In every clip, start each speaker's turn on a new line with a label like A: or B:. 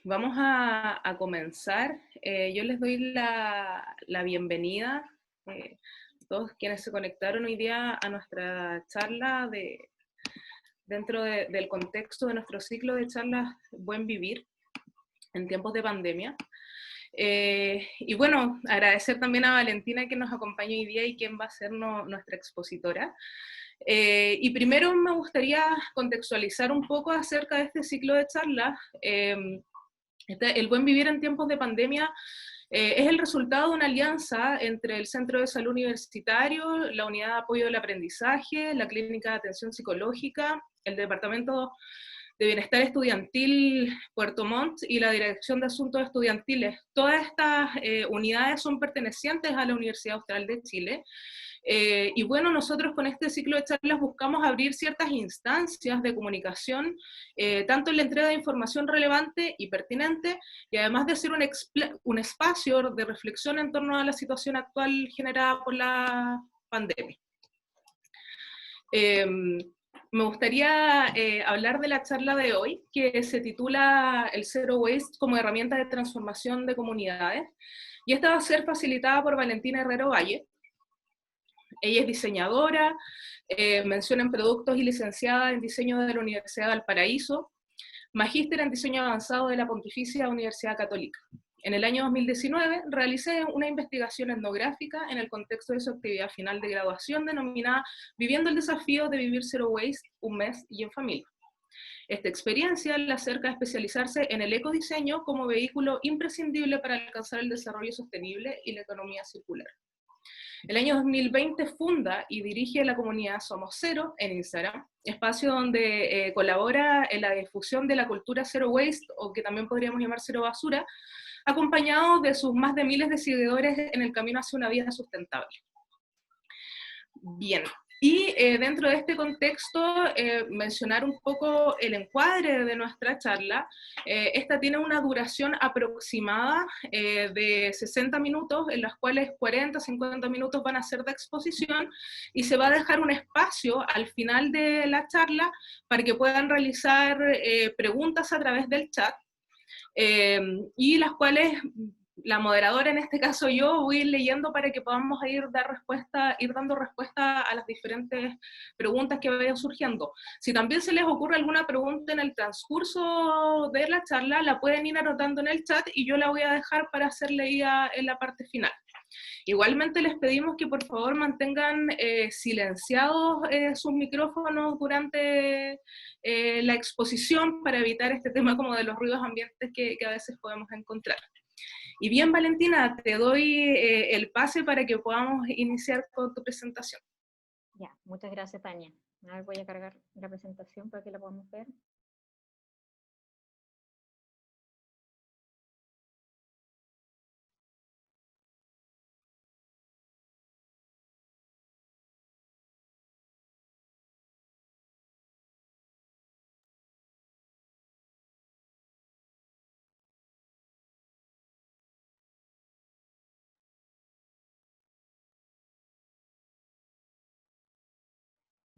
A: Vamos a comenzar. Yo les doy la bienvenida a todos quienes se conectaron hoy día a nuestra charla dentro del contexto de nuestro ciclo de charlas Buen Vivir en tiempos de pandemia. Y bueno, agradecer también a Valentina que nos acompaña hoy día y quien va a ser nuestra expositora. Y primero me gustaría contextualizar un poco acerca de este ciclo de charlas. El buen vivir en tiempos de pandemia es el resultado de una alianza entre el Centro de Salud Universitario, la Unidad de Apoyo del Aprendizaje, la Clínica de Atención Psicológica, el Departamento de Bienestar Estudiantil Puerto Montt y la Dirección de Asuntos Estudiantiles. Todas estas unidades son pertenecientes a la Universidad Austral de Chile. Y bueno, nosotros con este ciclo de charlas buscamos abrir ciertas instancias de comunicación, tanto en la entrega de información relevante y pertinente, y además de ser un espacio de reflexión en torno a la situación actual generada por la pandemia. Me gustaría hablar de la charla de hoy, que se titula El Zero Waste como herramienta de transformación de comunidades, y esta va a ser facilitada por Valentina Herrero Valle. Ella es diseñadora, menciona en productos y licenciada en diseño de la Universidad de Valparaíso, magíster en diseño avanzado de la Pontificia Universidad Católica. En el año 2019 realicé una investigación etnográfica en el contexto de su actividad final de graduación denominada Viviendo el desafío de vivir zero waste, un mes y en familia. Esta experiencia la acerca a especializarse en el ecodiseño como vehículo imprescindible para alcanzar el desarrollo sostenible y la economía circular. El año 2020 funda y dirige la comunidad Somos Cero en Instagram, espacio donde colabora en la difusión de la cultura Zero Waste, o que también podríamos llamar Cero Basura, acompañado de sus más de miles de seguidores en el camino hacia una vida sustentable. Bien, y dentro de este contexto, mencionar un poco el encuadre de nuestra charla. Esta tiene una duración aproximada de 60 minutos, en las cuales 40, 50 minutos van a ser de exposición, y se va a dejar un espacio al final de la charla para que puedan realizar preguntas a través del chat, y las cuales la moderadora, en este caso yo, voy a ir leyendo para que podamos ir dando respuesta a las diferentes preguntas que vayan surgiendo. Si también se les ocurre alguna pregunta en el transcurso de la charla, la pueden ir anotando en el chat y yo la voy a dejar para ser leída en la parte final. Igualmente les pedimos que por favor mantengan silenciados sus micrófonos durante la exposición para evitar este tema como de los ruidos ambientes que a veces podemos encontrar. Y bien, Valentina, te doy el pase para que podamos iniciar con tu presentación.
B: Ya, muchas gracias, Tania. A ver, voy a cargar la presentación para que la podamos ver.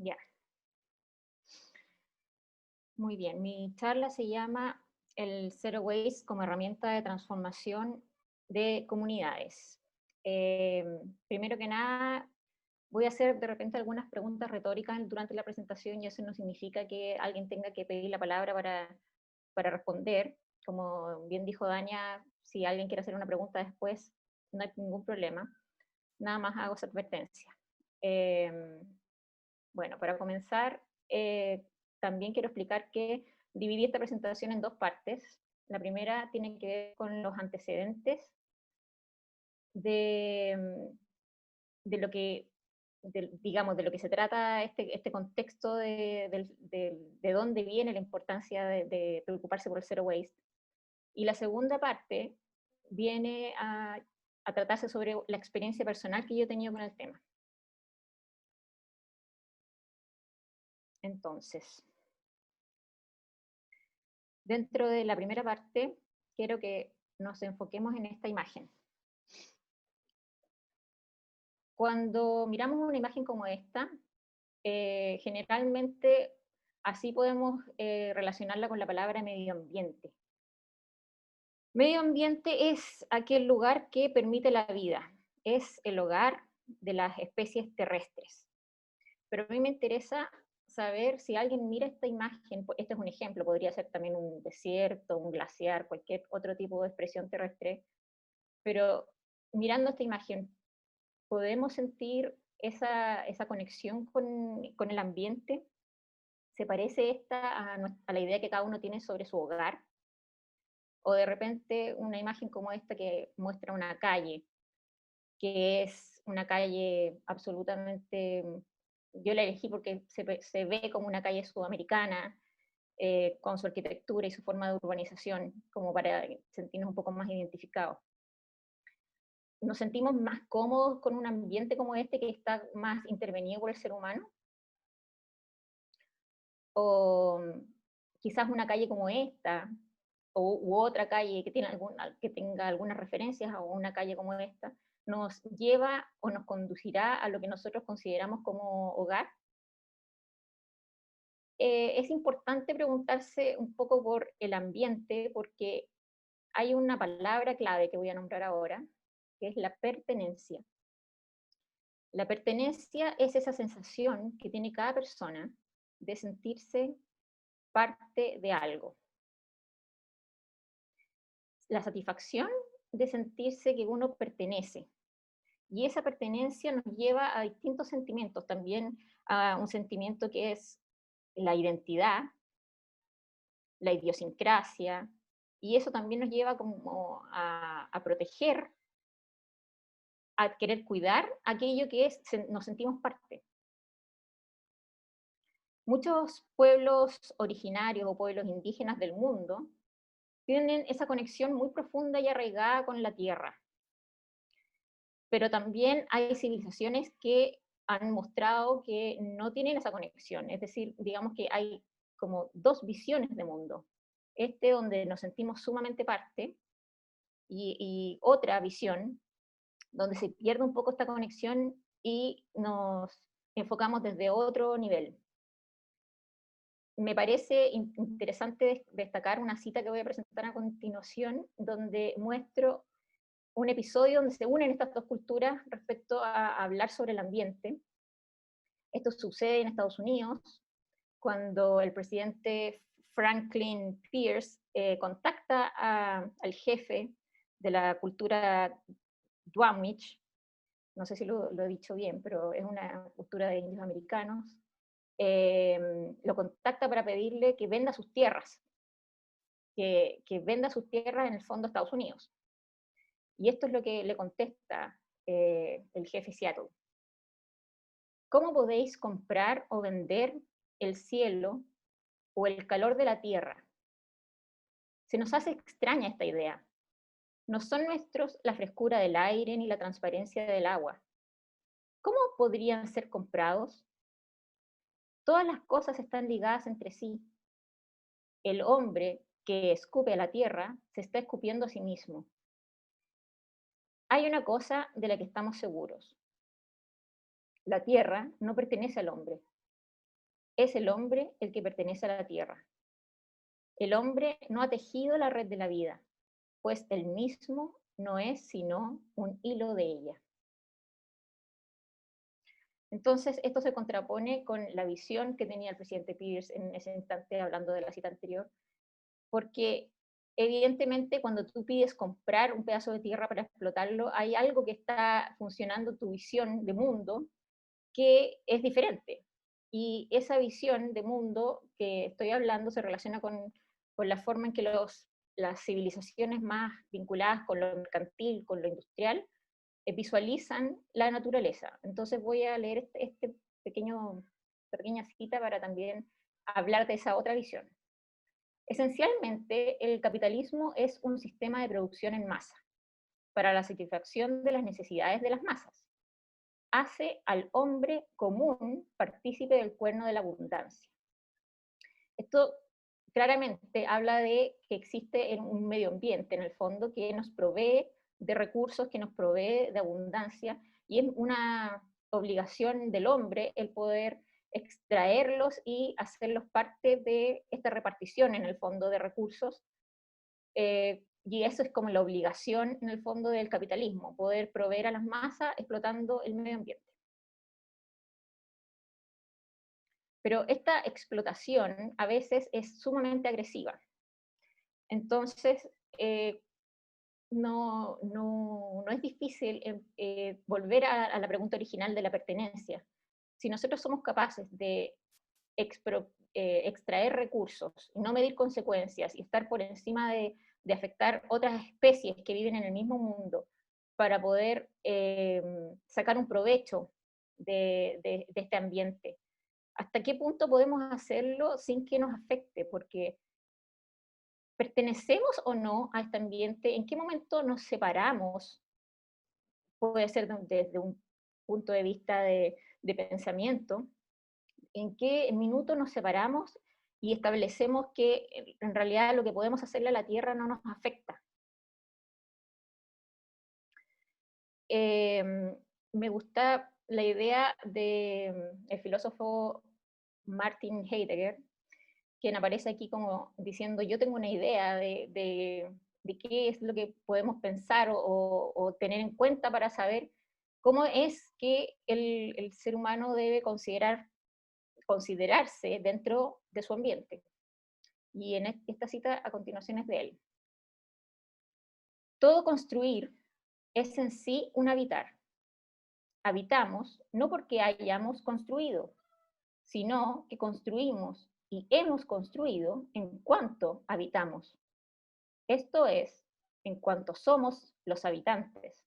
B: Ya. Muy bien, mi charla se llama El Zero Waste como herramienta de transformación de comunidades. Primero que nada, voy a hacer de repente algunas preguntas retóricas durante la presentación, y eso no significa que alguien tenga que pedir la palabra para responder. Como bien dijo Dania, si alguien quiere hacer una pregunta después, no hay ningún problema. Nada más hago esa advertencia. Bueno, para comenzar, también quiero explicar que dividí esta presentación en dos partes. La primera tiene que ver con los antecedentes de lo que, digamos, de lo que se trata este contexto de dónde viene la importancia de preocuparse por el zero waste. Y la segunda parte viene a tratarse sobre la experiencia personal que yo he tenido con el tema. Entonces, dentro de la primera parte, quiero que nos enfoquemos en esta imagen. Cuando miramos una imagen como esta, generalmente así podemos relacionarla con la palabra medio ambiente. Medio ambiente es aquel lugar que permite la vida, es el hogar de las especies terrestres. Pero a mí me interesa saber si alguien mira esta imagen, este es un ejemplo, podría ser también un desierto, un glaciar, cualquier otro tipo de expresión terrestre, pero mirando esta imagen, ¿podemos sentir esa conexión con el ambiente? ¿Se parece esta a la idea que cada uno tiene sobre su hogar? O de repente una imagen como esta que muestra una calle, que es una calle absolutamente, yo la elegí porque se ve como una calle sudamericana, con su arquitectura y su forma de urbanización, como para sentirnos un poco más identificados. ¿Nos sentimos más cómodos con un ambiente como este que está más intervenido por el ser humano? O quizás una calle como esta, u otra calle que tenga algunas referencias a una calle como esta, nos lleva o nos conducirá a lo que nosotros consideramos como hogar. Es importante preguntarse un poco por el ambiente, porque hay una palabra clave que voy a nombrar ahora, que es la pertenencia. La pertenencia es esa sensación que tiene cada persona de sentirse parte de algo. La satisfacción de sentirse que uno pertenece. Y esa pertenencia nos lleva a distintos sentimientos, también a un sentimiento que es la identidad, la idiosincrasia, y eso también nos lleva como a proteger, a querer cuidar aquello que es, nos sentimos parte. Muchos pueblos originarios o pueblos indígenas del mundo tienen esa conexión muy profunda y arraigada con la tierra. Pero también hay civilizaciones que han mostrado que no tienen esa conexión. Es decir, digamos que hay como dos visiones de mundo. Este donde nos sentimos sumamente parte y otra visión donde se pierde un poco esta conexión y nos enfocamos desde otro nivel. Me parece interesante destacar una cita que voy a presentar a continuación, donde muestro un episodio donde se unen estas dos culturas respecto a hablar sobre el ambiente. Esto sucede en Estados Unidos, cuando el presidente Franklin Pierce contacta al jefe de la cultura Duwamish, no sé si lo he dicho bien, pero es una cultura de indios americanos, lo contacta para pedirle que venda sus tierras, que venda sus tierras en el fondo a Estados Unidos. Y esto es lo que le contesta el jefe Seattle. ¿Cómo podéis comprar o vender el cielo o el calor de la tierra? Se nos hace extraña esta idea. No son nuestros la frescura del aire ni la transparencia del agua. ¿Cómo podrían ser comprados? Todas las cosas están ligadas entre sí. El hombre que escupe a la tierra se está escupiendo a sí mismo. Hay una cosa de la que estamos seguros. La tierra no pertenece al hombre. Es el hombre el que pertenece a la tierra. El hombre no ha tejido la red de la vida, pues él mismo no es sino un hilo de ella. Entonces, esto se contrapone con la visión que tenía el presidente Pierce en ese instante, hablando de la cita anterior, porque evidentemente cuando tú pides comprar un pedazo de tierra para explotarlo, hay algo que está funcionando en tu visión de mundo que es diferente. Y esa visión de mundo que estoy hablando se relaciona con la forma en que las civilizaciones más vinculadas con lo mercantil, con lo industrial, visualizan la naturaleza. Entonces voy a leer este pequeña cita para también hablar de esa otra visión. Esencialmente, el capitalismo es un sistema de producción en masa para la satisfacción de las necesidades de las masas. Hace al hombre común partícipe del cuerno de la abundancia. Esto claramente habla de que existe un medio ambiente, en el fondo, que nos provee de recursos, que nos provee de abundancia, y es una obligación del hombre el poder extraerlos y hacerlos parte de esta repartición en el fondo de recursos. Y eso es como la obligación en el fondo del capitalismo, poder proveer a las masas explotando el medio ambiente. Pero esta explotación a veces es sumamente agresiva. Entonces, no es difícil volver a la pregunta original de la pertenencia. Si nosotros somos capaces de extraer recursos, no medir consecuencias y estar por encima de afectar otras especies que viven en el mismo mundo para poder sacar un provecho de este ambiente, ¿hasta qué punto podemos hacerlo sin que nos afecte? Porque ¿pertenecemos o no a este ambiente? ¿En qué momento nos separamos? Puede ser desde un punto de vista de pensamiento. ¿En qué minuto nos separamos y establecemos que en realidad lo que podemos hacerle a la Tierra no nos afecta? Me gusta la idea del filósofo Martin Heidegger, quien aparece aquí como diciendo, yo tengo una idea de qué es lo que podemos pensar o tener en cuenta para saber cómo es que el ser humano debe considerarse dentro de su ambiente. Y en esta cita a continuación es de él. Todo construir es en sí un habitar. Habitamos no porque hayamos construido, sino que construimos y hemos construido en cuanto habitamos. Esto es, en cuanto somos los habitantes.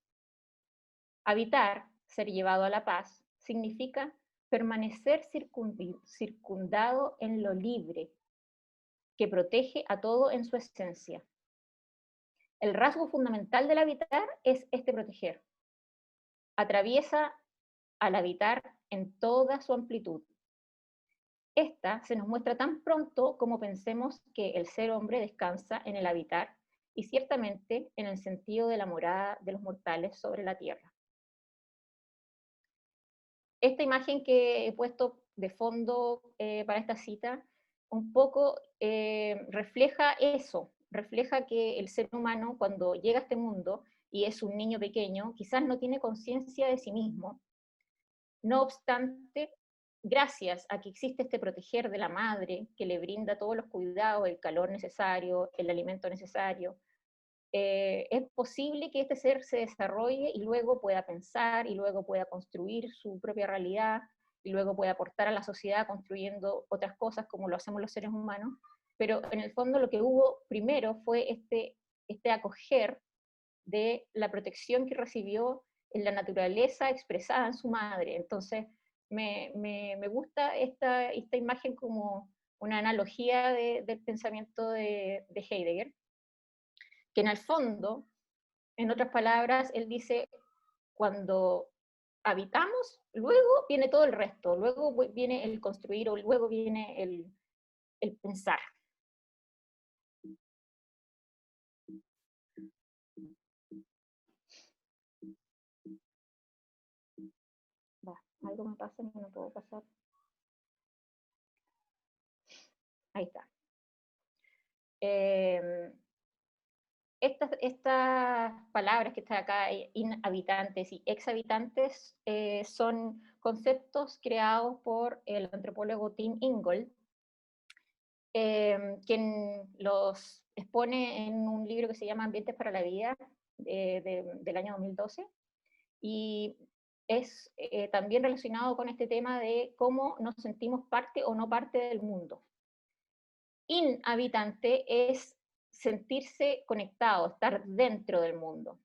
B: Habitar, ser llevado a la paz, significa permanecer circundado en lo libre, que protege a todo en su esencia. El rasgo fundamental del habitar es este proteger. Atraviesa al habitar en toda su amplitud. Esta se nos muestra tan pronto como pensemos que el ser hombre descansa en el habitar y ciertamente en el sentido de la morada de los mortales sobre la tierra. Esta imagen que he puesto de fondo para esta cita un poco refleja eso, refleja que el ser humano cuando llega a este mundo y es un niño pequeño, quizás no tiene conciencia de sí mismo. No obstante, gracias a que existe este proteger de la madre, que le brinda todos los cuidados, el calor necesario, el alimento necesario, es posible que este ser se desarrolle y luego pueda pensar, y luego pueda construir su propia realidad, y luego pueda aportar a la sociedad construyendo otras cosas como lo hacemos los seres humanos, pero en el fondo lo que hubo primero fue este acoger de la protección que recibió en la naturaleza expresada en su madre. Entonces, me gusta esta imagen como una analogía del pensamiento de Heidegger, que en el fondo, en otras palabras, él dice, cuando habitamos, luego viene todo el resto, luego viene el construir o luego viene el pensar. Va, algo me pasa que no puedo pasar. Ahí está. Estas palabras que están acá, inhabitantes y exhabitantes, son conceptos creados por el antropólogo Tim Ingold, quien los expone en un libro que se llama Ambientes para la Vida, del año 2012, y es también relacionado con este tema de cómo nos sentimos parte o no parte del mundo. Inhabitante es sentirse conectado, estar dentro del mundo.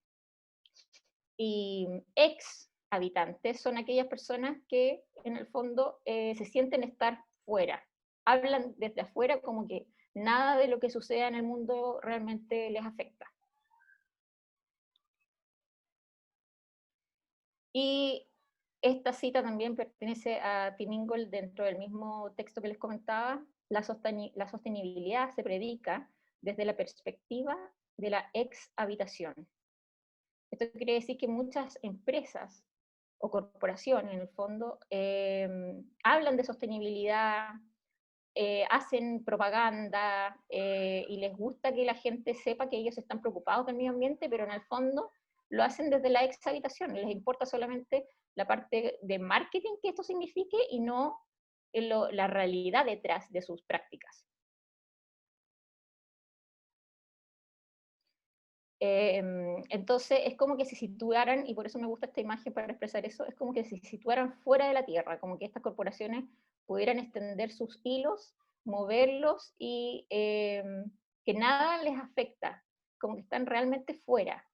B: Y ex habitantes son aquellas personas que en el fondo se sienten estar fuera, hablan desde afuera como que nada de lo que suceda en el mundo realmente les afecta. Y esta cita también pertenece a Tim Ingold dentro del mismo texto que les comentaba. La sostenibilidad se predica desde la perspectiva de la ex habitación. Esto quiere decir que muchas empresas o corporaciones en el fondo, hablan de sostenibilidad, hacen propaganda y les gusta que la gente sepa que ellos están preocupados del medio ambiente, pero en el fondo lo hacen desde la exhabitación, les importa solamente la parte de marketing que esto signifique y no la realidad detrás de sus prácticas. Entonces es como que se situaran, y por eso me gusta esta imagen para expresar eso, es como que se situaran fuera de la Tierra, como que estas corporaciones pudieran extender sus hilos, moverlos y que nada les afecta, como que están realmente fuera.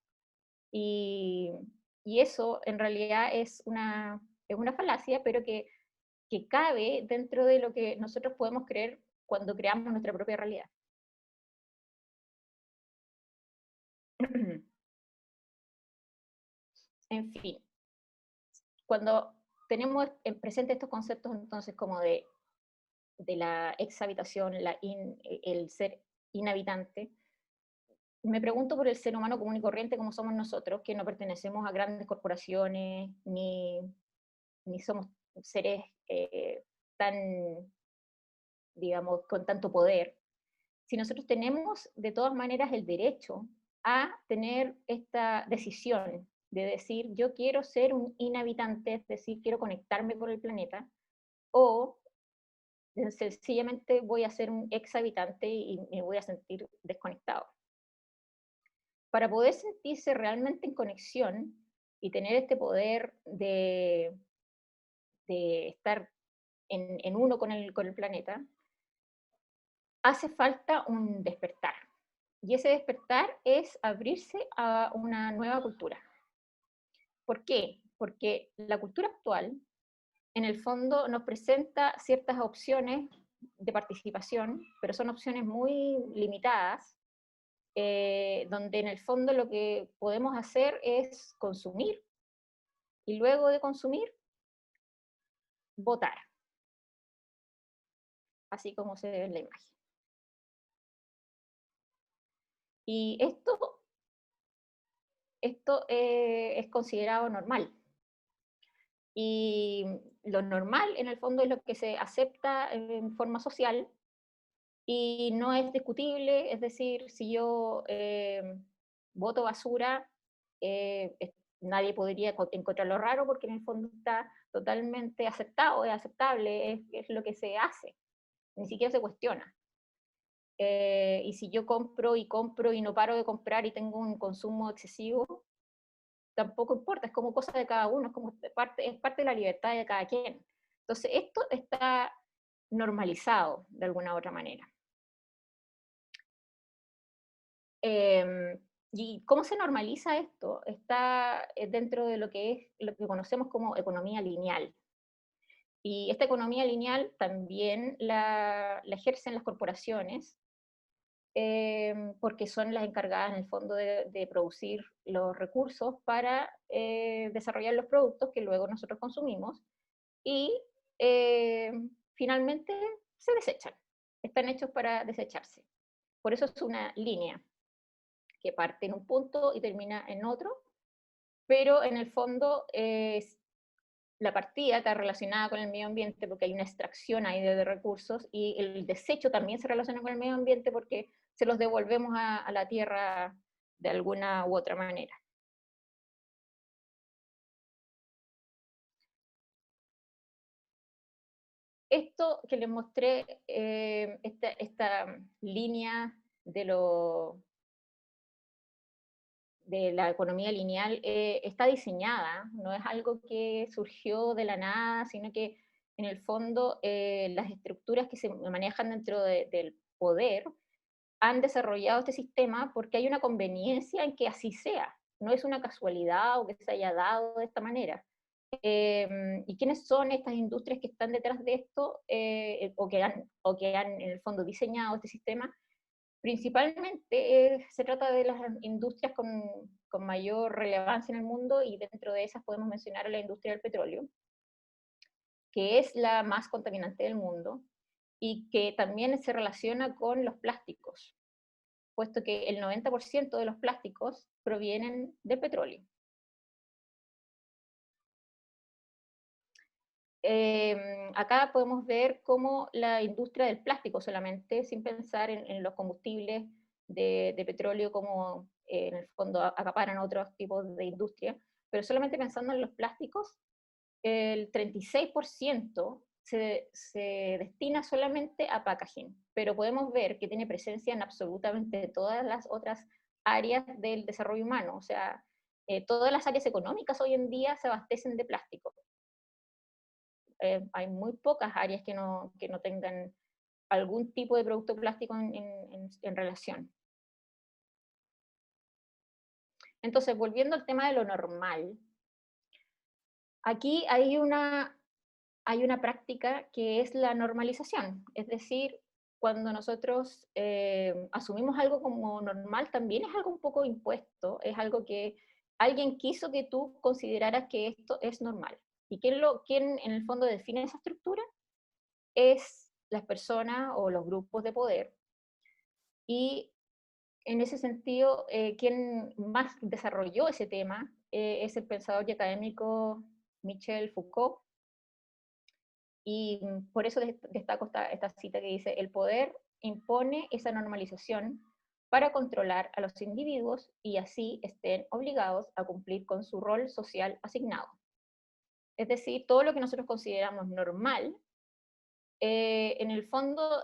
B: Y, y eso en realidad es una falacia, pero que cabe dentro de lo que nosotros podemos creer cuando creamos nuestra propia realidad. En fin, cuando tenemos en presente estos conceptos entonces como de la exhabitación, el ser inhabitante, me pregunto por el ser humano común y corriente como somos nosotros, que no pertenecemos a grandes corporaciones, ni somos seres tan, digamos, con tanto poder. Si nosotros tenemos de todas maneras el derecho a tener esta decisión de decir yo quiero ser un inhabitante, es decir, quiero conectarme con el planeta, o sencillamente voy a ser un exhabitante y me voy a sentir desconectado. Para poder sentirse realmente en conexión y tener este poder de estar en uno con el planeta, hace falta un despertar. Y ese despertar es abrirse a una nueva cultura. ¿Por qué? Porque la cultura actual, en el fondo, nos presenta ciertas opciones de participación, pero son opciones muy limitadas, donde en el fondo lo que podemos hacer es consumir y luego de consumir, votar, así como se ve en la imagen. Y esto es considerado normal. Y lo normal, en el fondo, es lo que se acepta en forma social y no es discutible, es decir, si yo voto basura, nadie podría encontrarlo raro porque en el fondo está totalmente aceptado, es aceptable, es lo que se hace, ni siquiera se cuestiona. Y si yo compro y no paro de comprar y tengo un consumo excesivo, tampoco importa, es como cosa de cada uno, es parte de la libertad de cada quien. Entonces, esto está normalizado de alguna u otra manera. Eh, ¿Y cómo se normaliza esto? Está dentro de lo que es lo que conocemos como economía lineal. Y esta economía lineal también la ejercen las corporaciones, porque son las encargadas en el fondo de producir los recursos para desarrollar los productos que luego nosotros consumimos y eh, finalmente se desechan, están hechos para desecharse. Por eso es una línea que parte en un punto y termina en otro, pero en el fondo la partida está relacionada con el medio ambiente porque hay una extracción ahí de recursos y el desecho también se relaciona con el medio ambiente porque se los devolvemos a la tierra de alguna u otra manera. Esto que les mostré, esta línea de la economía lineal, está diseñada, no es algo que surgió de la nada, sino que en el fondo las estructuras que se manejan dentro del poder han desarrollado este sistema porque hay una conveniencia en que así sea, no es una casualidad o que se haya dado de esta manera. ¿Y quiénes son estas industrias que están detrás de esto o que han en el fondo diseñado este sistema? Principalmente se trata de las industrias con mayor relevancia en el mundo y dentro de esas podemos mencionar a la industria del petróleo, que es la más contaminante del mundo y que también se relaciona con los plásticos, puesto que el 90% de los plásticos provienen del petróleo. Acá podemos ver cómo la industria del plástico solamente, sin pensar en los combustibles de petróleo como en el fondo acaparan otros tipos de industria, pero solamente pensando en los plásticos, el 36% se destina solamente a packaging, pero podemos ver que tiene presencia en absolutamente todas las otras áreas del desarrollo humano, o sea, todas las áreas económicas hoy en día se abastecen de plástico. Hay muy pocas áreas que no tengan algún tipo de producto plástico en relación. Entonces, volviendo al tema de lo normal, aquí hay una práctica que es la normalización, es decir, cuando nosotros asumimos algo como normal, también es algo un poco impuesto, es algo que alguien quiso que tú consideraras que esto es normal. ¿Y quién en el fondo define esa estructura? Es las personas o los grupos de poder. Y en ese sentido, quien más desarrolló ese tema es el pensador y académico Michel Foucault, y por eso destaco esta cita que dice: el poder impone esa normalización para controlar a los individuos y así estén obligados a cumplir con su rol social asignado. Es decir, todo lo que nosotros consideramos normal, en el fondo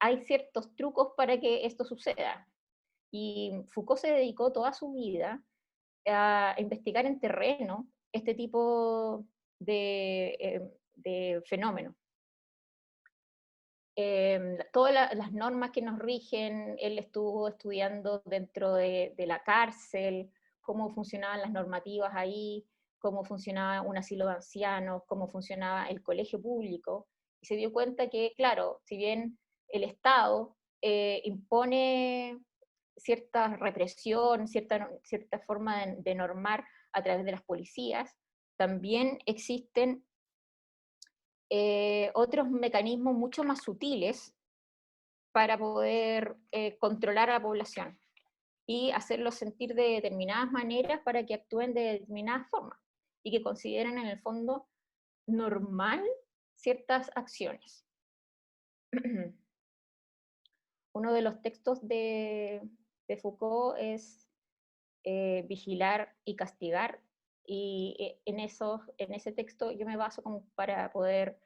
B: hay ciertos trucos para que esto suceda. Y Foucault se dedicó toda su vida a investigar en terreno este tipo de fenómenos. Todas las normas que nos rigen, él estuvo estudiando dentro de la cárcel, cómo funcionaban las normativas ahí, cómo funcionaba un asilo de ancianos, cómo funcionaba el colegio público, y se dio cuenta que, claro, si bien el Estado impone cierta represión, cierta forma de normar a través de las policías, también existen otros mecanismos mucho más sutiles para poder controlar a la población y hacerlos sentir de determinadas maneras para que actúen de determinadas formas y que consideren en el fondo normal ciertas acciones. Uno de los textos de Foucault es Vigilar y castigar, y en ese texto yo me baso como para poder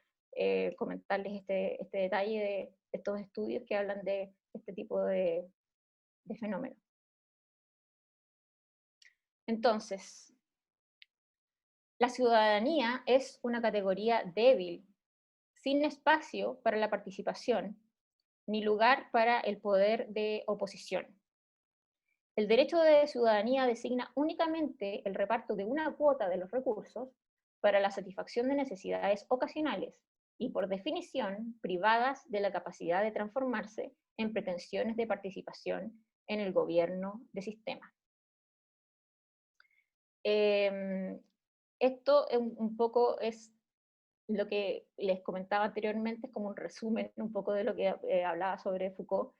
B: comentarles este detalle de estos estudios que hablan de este tipo de fenómenos. Entonces, la ciudadanía es una categoría débil, sin espacio para la participación, ni lugar para el poder de oposición. El derecho de ciudadanía designa únicamente el reparto de una cuota de los recursos para la satisfacción de necesidades ocasionales y, por definición, privadas de la capacidad de transformarse en pretensiones de participación en el gobierno de sistema. Esto un poco es lo que les comentaba anteriormente, es como un resumen un poco de lo que hablaba sobre Foucault.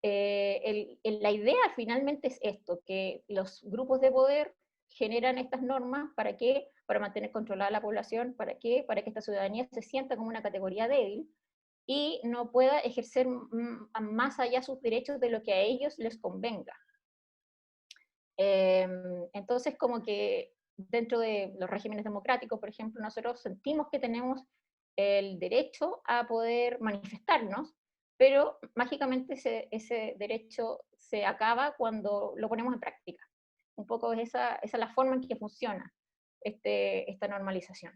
B: La idea finalmente es esto, que los grupos de poder generan estas normas, ¿para qué? Para mantener controlada la población, ¿para qué? Para que esta ciudadanía se sienta como una categoría débil y no pueda ejercer más allá sus derechos de lo que a ellos les convenga. Entonces, como que dentro de los regímenes democráticos, por ejemplo, nosotros sentimos que tenemos el derecho a poder manifestarnos, pero mágicamente ese derecho se acaba cuando lo ponemos en práctica. Un poco esa es la forma en que funciona esta normalización.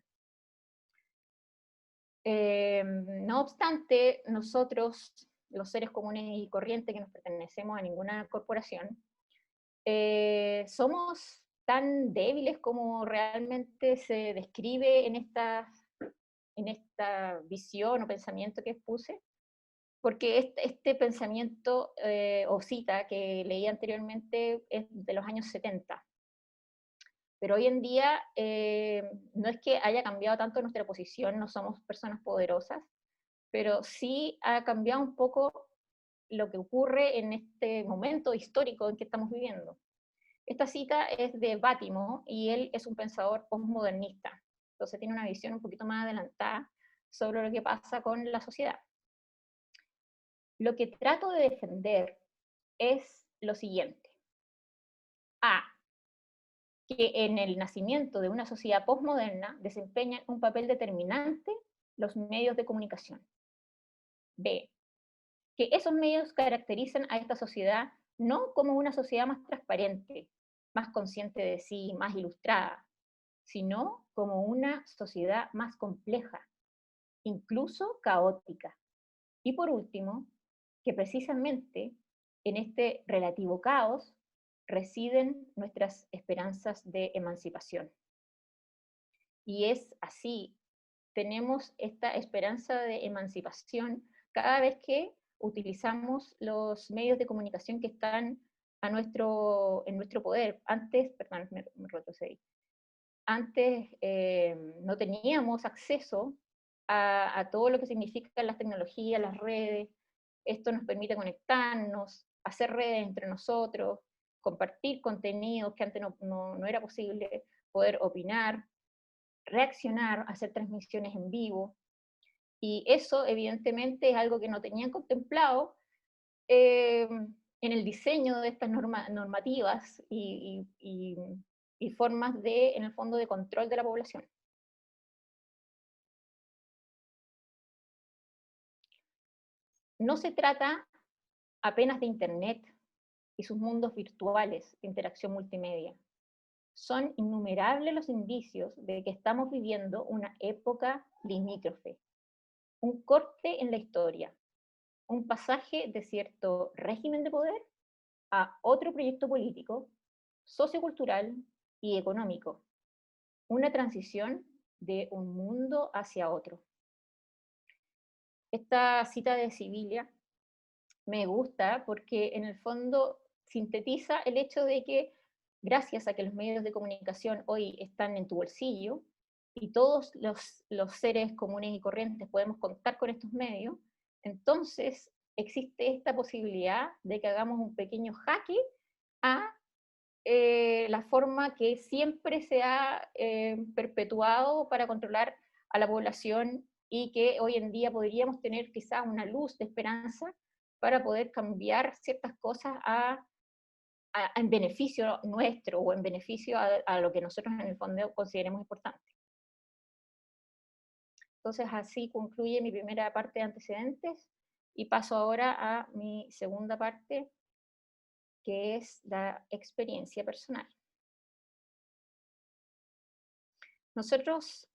B: No obstante, nosotros, los seres comunes y corrientes que no pertenecemos a ninguna corporación, somos tan débiles como realmente se describe en esta visión o pensamiento que expuse, porque este pensamiento o cita que leí anteriormente es de los años 70, pero hoy en día no es que haya cambiado tanto nuestra posición, no somos personas poderosas, pero sí ha cambiado un poco lo que ocurre en este momento histórico en que estamos viviendo. Esta cita es de Bátimo y él es un pensador postmodernista. entonces tiene una visión un poquito más adelantada sobre lo que pasa con la sociedad. Lo que trato de defender es lo siguiente. A, que en el nacimiento de una sociedad postmoderna desempeñan un papel determinante los medios de comunicación. B, que esos medios caracterizan a esta sociedad no como una sociedad más transparente, más consciente de sí, más ilustrada, sino como una sociedad más compleja, incluso caótica. Y por último, que precisamente en este relativo caos residen nuestras esperanzas de emancipación. Y es así, tenemos esta esperanza de emancipación cada vez que utilizamos los medios de comunicación que están en nuestro poder. Antes, perdón, me retrocedí. Antes no teníamos acceso a todo lo que significan las tecnologías, las redes. Esto nos permite conectarnos, hacer redes entre nosotros, compartir contenidos que antes no era posible, poder opinar, reaccionar, hacer transmisiones en vivo. Y eso evidentemente es algo que no tenían contemplado en el diseño de estas normativas y formas de, en el fondo, de control de la población. No se trata apenas de Internet y sus mundos virtuales de interacción multimedia. Son innumerables los indicios de que estamos viviendo una época limítrofe, un corte en la historia, un pasaje de cierto régimen de poder a otro proyecto político, sociocultural y económico, una transición de un mundo hacia otro. Esta cita de Sibilia me gusta porque en el fondo sintetiza el hecho de que gracias a que los medios de comunicación hoy están en tu bolsillo y todos los seres comunes y corrientes podemos contar con estos medios, entonces existe esta posibilidad de que hagamos un pequeño jaque a la forma que siempre se ha perpetuado para controlar a la población y que hoy en día podríamos tener quizás una luz de esperanza para poder cambiar ciertas cosas en beneficio nuestro o en beneficio a lo que nosotros en el fondo consideremos importante. Entonces así concluye mi primera parte de antecedentes y paso ahora a mi segunda parte, que es la experiencia personal. Nosotros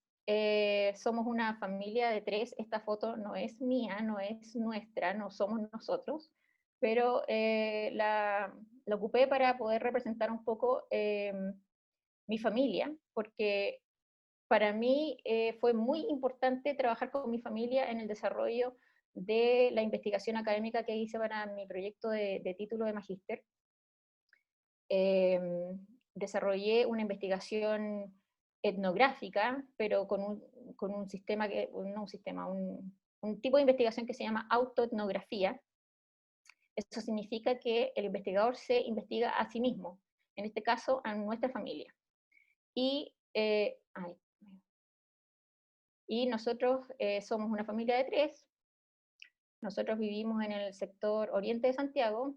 B: somos una familia de 3, esta foto no es mía, no es nuestra, no somos nosotros, pero la ocupé para poder representar un poco mi familia, porque para mí fue muy importante trabajar con mi familia en el desarrollo de la investigación académica que hice para mi proyecto de título de magíster. Desarrollé una investigación etnográfica, pero con un sistema, un tipo de investigación que se llama autoetnografía. Eso significa que el investigador se investiga a sí mismo, en este caso a nuestra familia. Y nosotros somos una familia de 3, nosotros vivimos en el sector oriente de Santiago,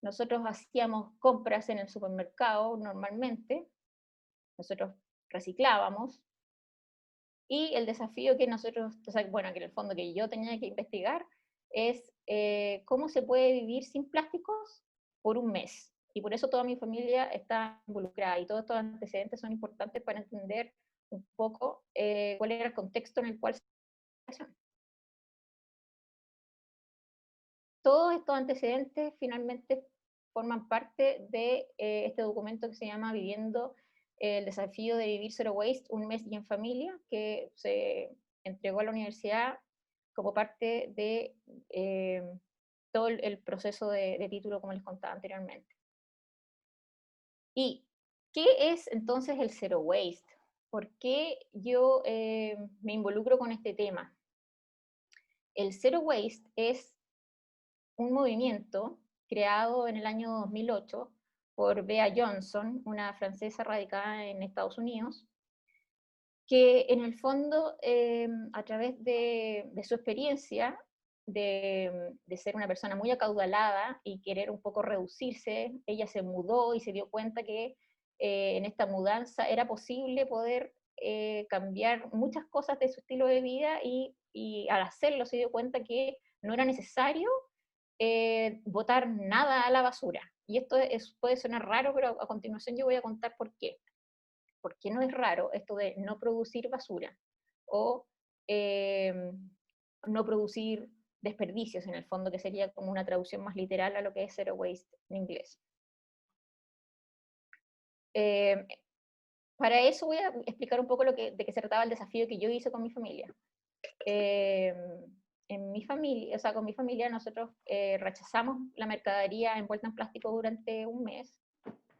B: nosotros hacíamos compras en el supermercado normalmente, nosotros reciclábamos, y el desafío que nosotros, o sea, bueno, que en el fondo que yo tenía que investigar es cómo se puede vivir sin plásticos por un mes. Y por eso toda mi familia está involucrada y todos estos antecedentes son importantes para entender un poco cuál era el contexto en el cual se hacían. Todos estos antecedentes finalmente forman parte de este documento que se llama Viviendo el desafío de vivir zero waste, un mes y en familia, que se entregó a la universidad como parte de todo el proceso de título, como les contaba anteriormente. ¿Y qué es entonces el zero waste? ¿Por qué yo me involucro con este tema? El zero waste es un movimiento creado en el año 2008 por Bea Johnson, una francesa radicada en Estados Unidos, que en el fondo, a través de su experiencia, de ser una persona muy acaudalada y querer un poco reducirse, ella se mudó y se dio cuenta que en esta mudanza era posible poder cambiar muchas cosas de su estilo de vida y al hacerlo se dio cuenta que no era necesario botar nada a la basura. Y esto puede sonar raro, pero a continuación yo voy a contar por qué. ¿Por qué no es raro esto de no producir basura o eh, no producir desperdicios en el fondo, que sería como una traducción más literal a lo que es zero waste en inglés? Eh, para eso voy a explicar un poco de qué se trataba el desafío que yo hice con mi familia. Eh, en mi familia, o sea, con mi familia nosotros rechazamos la mercadería envuelta en plástico durante un mes,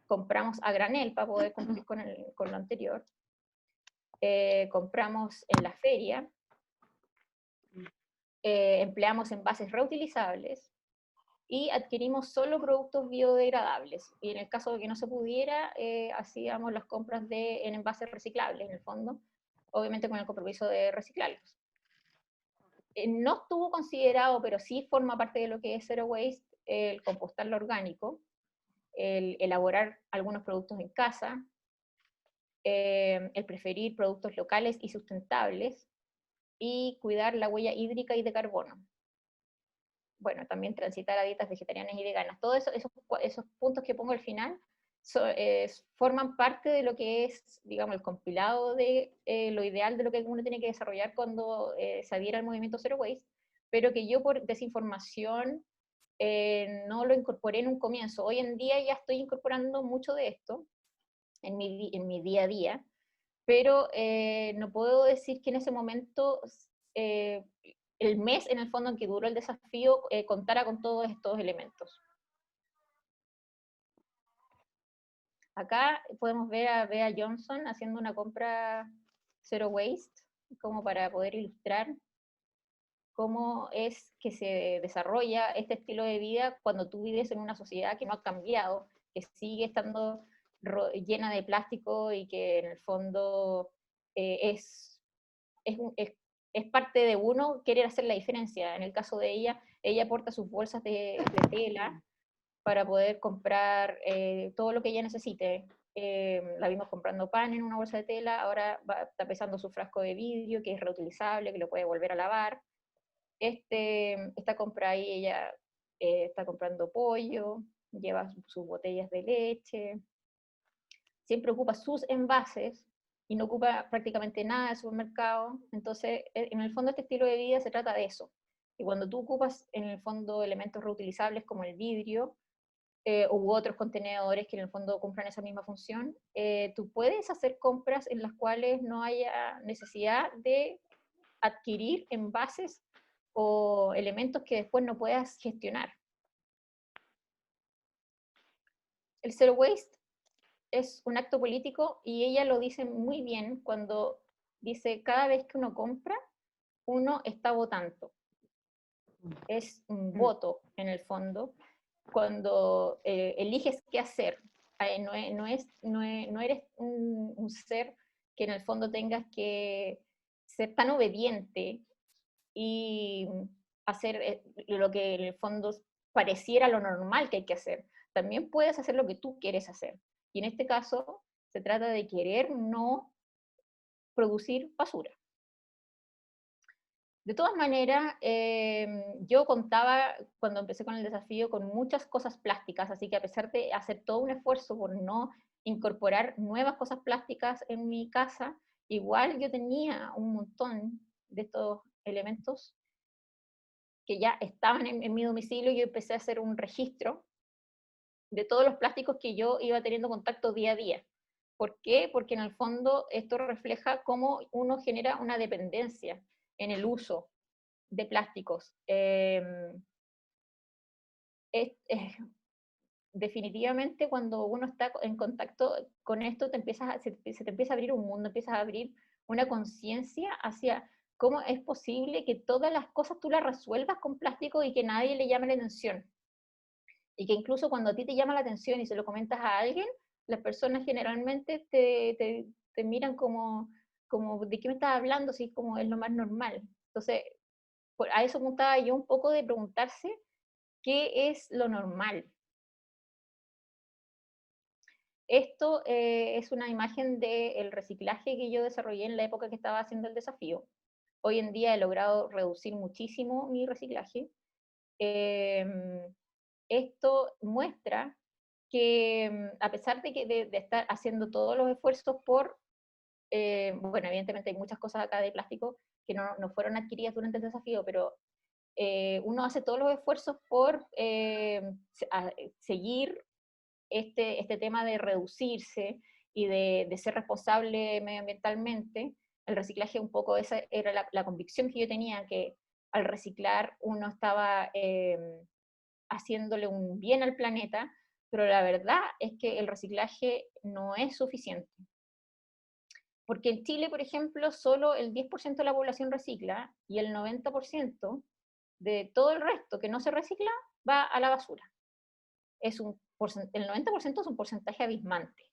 B: compramos a granel para poder cumplir con lo anterior, compramos en la feria, empleamos envases reutilizables y adquirimos solo productos biodegradables. Y en el caso de que no se pudiera, hacíamos las compras en envases reciclables, en el fondo, obviamente con el compromiso de reciclarlos. No estuvo considerado, pero sí forma parte de lo que es Zero Waste, el compostar lo orgánico, el elaborar algunos productos en casa, el preferir productos locales y sustentables, y cuidar la huella hídrica y de carbono. Bueno, también transitar a dietas vegetarianas y veganas. Todos esos puntos que pongo al final forman parte de lo que es, digamos, el compilado de lo ideal de lo que uno tiene que desarrollar cuando se adhiera al movimiento Zero Waste, pero que yo por desinformación no lo incorporé en un comienzo. Hoy en día ya estoy incorporando mucho de esto en mi día a día, pero no puedo decir que en ese momento eh, el mes en el fondo en que duró el desafío contara con todos estos elementos. Acá podemos ver a Bea Johnson haciendo una compra zero waste, como para poder ilustrar cómo es que se desarrolla este estilo de vida cuando tú vives en una sociedad que no ha cambiado, que sigue estando llena de plástico y que en el fondo es, es parte de uno querer hacer la diferencia. En el caso de ella aporta sus bolsas de tela para poder comprar todo lo que ella necesite. La vimos comprando pan en una bolsa de tela, ahora está pesando su frasco de vidrio, que es reutilizable, que lo puede volver a lavar. Esta compra ahí ella está comprando pollo, lleva sus botellas de leche, siempre ocupa sus envases y no ocupa prácticamente nada del supermercado. Entonces, en el fondo este estilo de vida se trata de eso. Y cuando tú ocupas en el fondo elementos reutilizables como el vidrio u otros contenedores que en el fondo cumplan esa misma función, tú puedes hacer compras en las cuales no haya necesidad de adquirir envases o elementos que después no puedas gestionar. El zero waste es un acto político y ella lo dice muy bien cuando dice, cada vez que uno compra, uno está votando. Es un voto en el fondo. Cuando eliges qué hacer, no eres un ser que en el fondo tengas que ser tan obediente y hacer lo que en el fondo pareciera lo normal que hay que hacer. También puedes hacer lo que tú quieres hacer. Y en este caso se trata de querer no producir basura. De todas maneras, yo contaba cuando empecé con el desafío con muchas cosas plásticas, así que a pesar de hacer todo un esfuerzo por no incorporar nuevas cosas plásticas en mi casa, igual yo tenía un montón de estos elementos que ya estaban en mi domicilio y yo empecé a hacer un registro de todos los plásticos que yo iba teniendo contacto día a día. ¿Por qué? Porque en el fondo esto refleja cómo uno genera una dependencia en el uso de plásticos. Definitivamente cuando uno está en contacto con esto, se te empieza a abrir un mundo, empiezas a abrir una conciencia hacia cómo es posible que todas las cosas tú las resuelvas con plástico y que nadie le llame la atención. Y que incluso cuando a ti te llama la atención y se lo comentas a alguien, las personas generalmente te miran como, como, ¿de qué me estás hablando? Si es como es lo más normal. Entonces, a eso apuntaba yo un poco de preguntarse qué es lo normal. Esto es una imagen del reciclaje que yo desarrollé en la época que estaba haciendo el desafío. Hoy en día he logrado reducir muchísimo mi reciclaje. Esto muestra que a pesar de estar haciendo todos los esfuerzos por, bueno, evidentemente hay muchas cosas acá de plástico que no fueron adquiridas durante el desafío, pero uno hace todos los esfuerzos por seguir este tema de reducirse y de ser responsable medioambientalmente. El reciclaje un poco, esa era la convicción que yo tenía, que al reciclar uno estaba haciéndole un bien al planeta, pero la verdad es que el reciclaje no es suficiente. Porque en Chile, por ejemplo, solo el 10% de la población recicla y el 90% de todo el resto que no se recicla va a la basura. El 90% es un porcentaje abismante.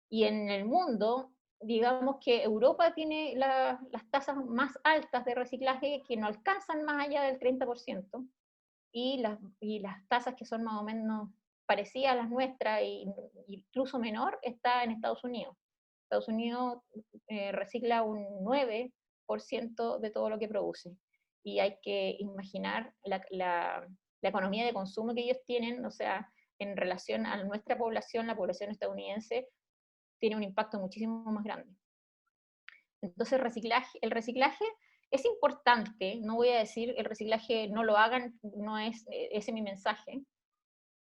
B: Y en el mundo, digamos que Europa tiene las tasas más altas de reciclaje que no alcanzan más allá del 30%, y las tasas que son más o menos parecidas a las nuestras e incluso menor está en Estados Unidos. Estados Unidos recicla un 9% de todo lo que produce. Y hay que imaginar la economía de consumo que ellos tienen, o sea, en relación a nuestra población, la población estadounidense tiene un impacto muchísimo más grande. Entonces, el reciclaje es importante, no voy a decir el reciclaje no lo hagan, no es ese mi mensaje,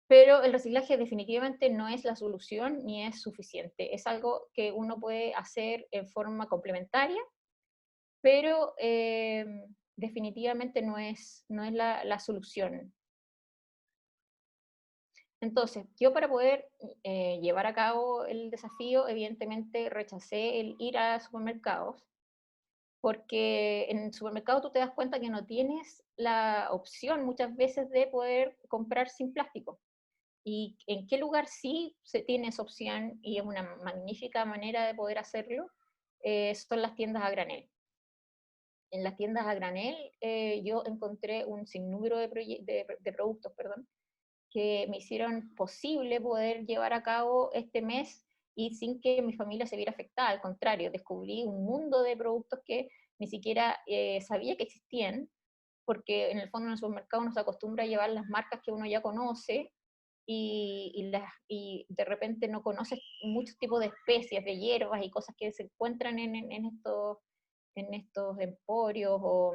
B: pero el reciclaje definitivamente no es la solución ni es suficiente. Es algo que uno puede hacer en forma complementaria, pero definitivamente no es la solución. Entonces, yo para poder llevar a cabo el desafío, evidentemente rechacé el ir a supermercados, porque en el supermercado tú te das cuenta que no tienes la opción muchas veces de poder comprar sin plástico. ¿Y en qué lugar sí se tiene esa opción y es una magnífica manera de poder hacerlo? Son las tiendas a granel. En las tiendas a granel yo encontré un sinnúmero de productos, perdón, que me hicieron posible poder llevar a cabo este mes y sin que mi familia se viera afectada. Al contrario, descubrí un mundo de productos que ni siquiera sabía que existían, porque en el fondo en el supermercado uno se acostumbra a llevar las marcas que uno ya conoce y de repente no conoces muchos tipos de especies, de hierbas y cosas que se encuentran en estos emporios o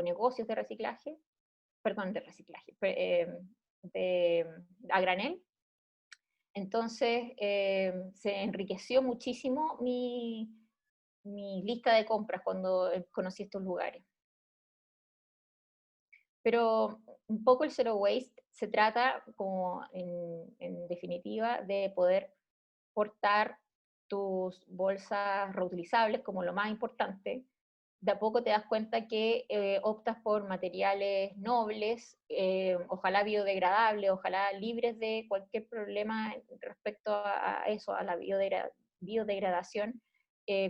B: negocios de reciclaje, perdón, de reciclaje, a granel. Entonces se enriqueció muchísimo mi lista de compras cuando conocí estos lugares. Pero un poco el Zero Waste se trata, como en definitiva, de poder portar tus bolsas reutilizables como lo más importante. De a poco te das cuenta que optas por materiales nobles, ojalá biodegradables, ojalá libres de cualquier problema respecto a eso, a la biodegradación,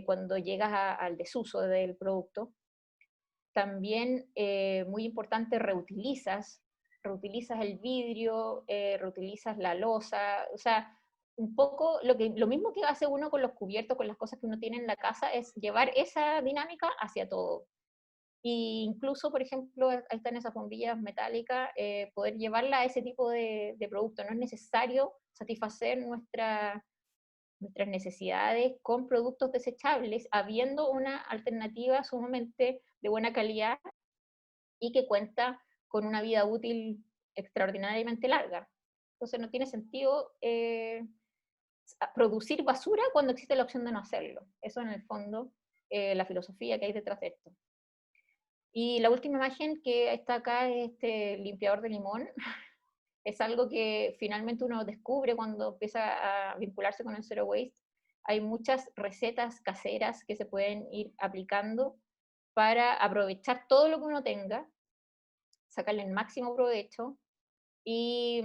B: cuando llegas al desuso del producto. También, muy importante, reutilizas el vidrio, reutilizas la loza, o sea, un poco lo mismo que hace uno con los cubiertos, con las cosas que uno tiene en la casa, es llevar esa dinámica hacia todo. Y incluso, por ejemplo, ahí están esas bombillas metálicas, poder llevarla a ese tipo de producto. No es necesario satisfacer nuestras necesidades con productos desechables, habiendo una alternativa sumamente de buena calidad y que cuenta con una vida útil extraordinariamente larga. Entonces no tiene sentido producir basura cuando existe la opción de no hacerlo. Eso en el fondo, la filosofía que hay detrás de esto. Y la última imagen que está acá es este limpiador de limón. Es algo que finalmente uno descubre cuando empieza a vincularse con el Zero Waste. Hay muchas recetas caseras que se pueden ir aplicando para aprovechar todo lo que uno tenga, sacarle el máximo provecho y,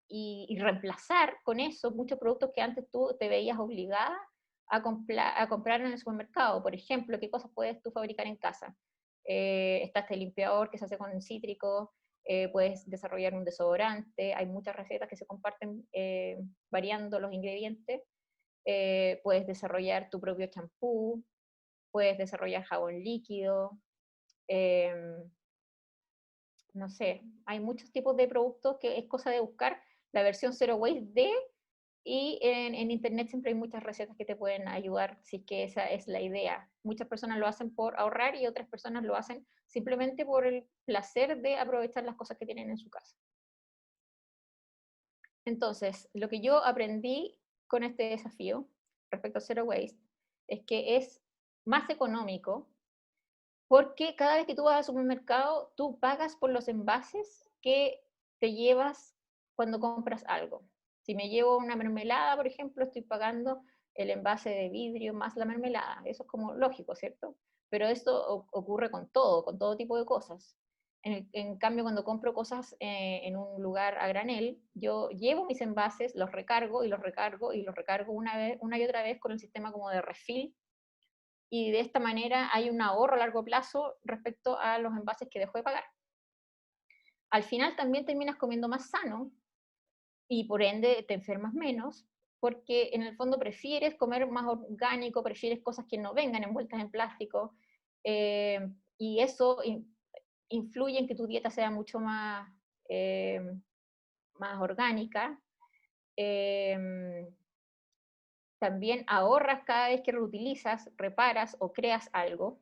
B: y reemplazar con eso muchos productos que antes tú te veías obligada a comprar en el supermercado. Por ejemplo, ¿qué cosas puedes tú fabricar en casa? Está este limpiador que se hace con cítrico, puedes desarrollar un desodorante, hay muchas recetas que se comparten variando los ingredientes, puedes desarrollar tu propio champú, puedes desarrollar jabón líquido, eh, no sé, hay muchos tipos de productos que es cosa de buscar la versión Zero Waste de, y en internet siempre hay muchas recetas que te pueden ayudar si es que esa es la idea. Muchas personas lo hacen por ahorrar y otras personas lo hacen simplemente por el placer de aprovechar las cosas que tienen en su casa. Entonces, lo que yo aprendí con este desafío respecto a Zero Waste es que es más económico porque cada vez que tú vas al supermercado, tú pagas por los envases que te llevas cuando compras algo. Si me llevo una mermelada, por ejemplo, estoy pagando el envase de vidrio más la mermelada. Eso es como lógico, ¿cierto? Pero esto ocurre con todo tipo de cosas. En cambio, cuando compro cosas en un lugar a granel, yo llevo mis envases, los recargo y los recargo y los recargo una y otra vez con el sistema como de refill, y de esta manera hay un ahorro a largo plazo respecto a los envases que dejó de pagar. Al final también terminas comiendo más sano y por ende te enfermas menos, porque en el fondo prefieres comer más orgánico, prefieres cosas que no vengan envueltas en plástico, eh, y eso influye en que tu dieta sea mucho eh, más orgánica. Eh, También ahorras cada vez que reutilizas, reparas o creas algo.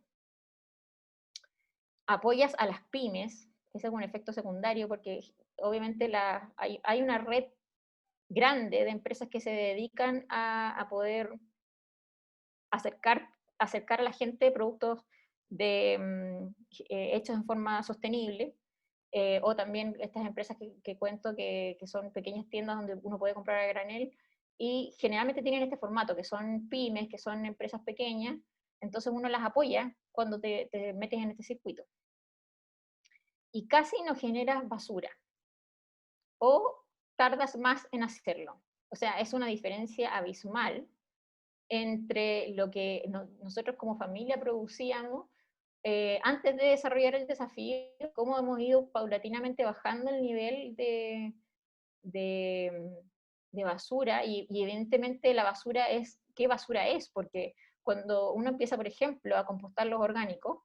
B: Apoyas a las pymes, ese es un efecto secundario porque obviamente hay una red grande de empresas que se dedican a poder acercar, acercar a la gente productos hechos en forma sostenible, o también estas empresas que cuento que son pequeñas tiendas donde uno puede comprar a granel, y generalmente tienen este formato, que son pymes, que son empresas pequeñas, entonces uno las apoya cuando te metes en este circuito. Y casi no generas basura, o tardas más en hacerlo. O sea, es una diferencia abismal entre lo que nosotros como familia producíamos antes de desarrollar el desafío, cómo hemos ido paulatinamente bajando el nivel de, de basura, y evidentemente la basura es, ¿qué basura es? Porque cuando uno empieza, por ejemplo, a compostar los orgánicos,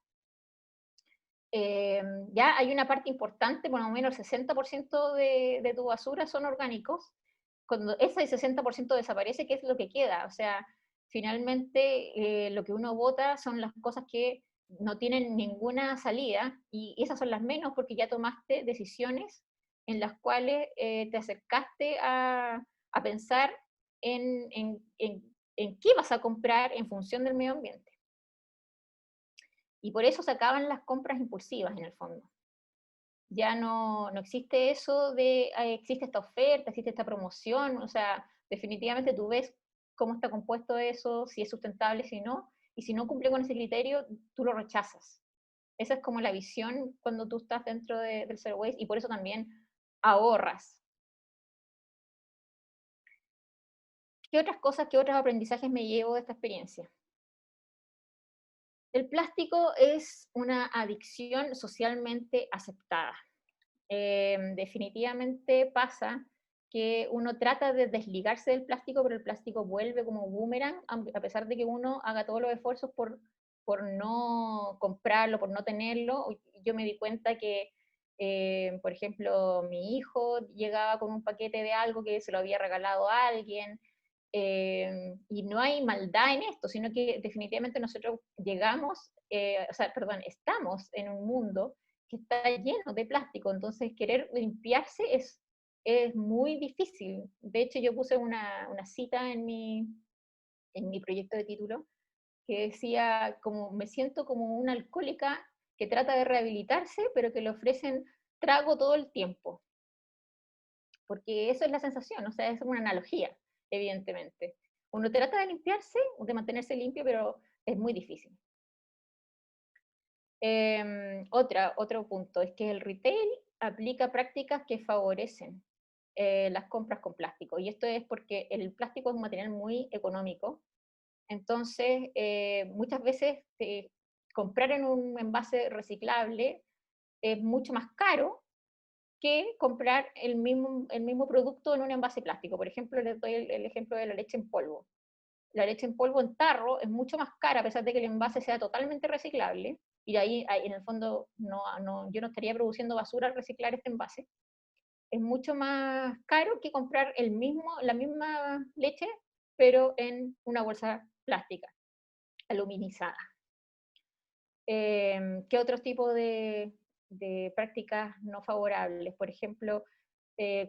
B: ya hay una parte importante, por lo menos el 60% de tu basura son orgánicos. Cuando ese 60% desaparece, ¿qué es lo que queda? O sea, finalmente lo que uno bota son las cosas que no tienen ninguna salida, y esas son las menos porque ya tomaste decisiones en las cuales te acercaste a pensar en qué vas a comprar en función del medio ambiente. Y por eso se acaban las compras impulsivas en el fondo. Ya no existe eso de, existe esta oferta, existe esta promoción, o sea, definitivamente tú ves cómo está compuesto eso, si es sustentable, si no, y si no cumple con ese criterio, tú lo rechazas. Esa es como la visión cuando tú estás dentro del Zero Waste, y por eso también ahorras. ¿Qué otras cosas, qué otros aprendizajes me llevo de esta experiencia? El plástico es una adicción socialmente aceptada. Definitivamente pasa que uno trata de desligarse del plástico, pero el plástico vuelve como boomerang, a pesar de que uno haga todos los esfuerzos por no comprarlo, por no tenerlo. Yo me di cuenta que, por ejemplo, mi hijo llegaba con un paquete de algo que se lo había regalado a alguien, y no hay maldad en esto, sino que definitivamente nosotros llegamos, o sea, perdón, estamos en un mundo que está lleno de plástico, entonces querer limpiarse es muy difícil. De hecho, yo puse una cita en mi proyecto de título que decía, como me siento como una alcohólica que trata de rehabilitarse, pero que le ofrecen trago todo el tiempo, porque eso es la sensación, o sea, es una analogía, evidentemente. Uno trata de limpiarse, de mantenerse limpio, pero es muy difícil. Otro punto es que el retail aplica prácticas que favorecen las compras con plástico, y esto es porque el plástico es un material muy económico, Entonces, muchas veces comprar en un envase reciclable es mucho más caro que comprar el mismo producto en un envase plástico. Por ejemplo, les doy el ejemplo de la leche en polvo. La leche en polvo en tarro es mucho más cara, a pesar de que el envase sea totalmente reciclable, y ahí en el fondo yo no estaría produciendo basura al reciclar este envase. Es mucho más caro que comprar la misma leche, pero en una bolsa plástica, aluminizada. ¿Qué otro tipo de prácticas no favorables? Por ejemplo,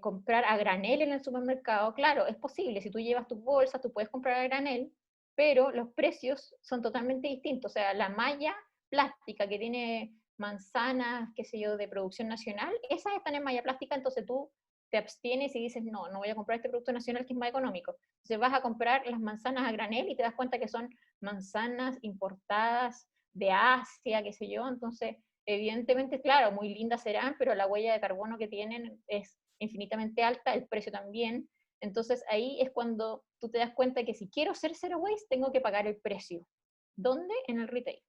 B: comprar a granel en el supermercado. Claro, es posible, si tú llevas tus bolsas, tú puedes comprar a granel, pero los precios son totalmente distintos. O sea, la malla plástica que tiene manzanas, qué sé yo, de producción nacional, esas están en malla plástica, entonces tú te abstienes y dices, no, no voy a comprar este producto nacional que es más económico. Entonces vas a comprar las manzanas a granel y te das cuenta que son manzanas importadas de Asia, qué sé yo, entonces evidentemente, claro, muy lindas serán, pero la huella de carbono que tienen es infinitamente alta, el precio también. Entonces ahí es cuando tú te das cuenta que si quiero ser zero waste, tengo que pagar el precio. ¿Dónde? En el retail.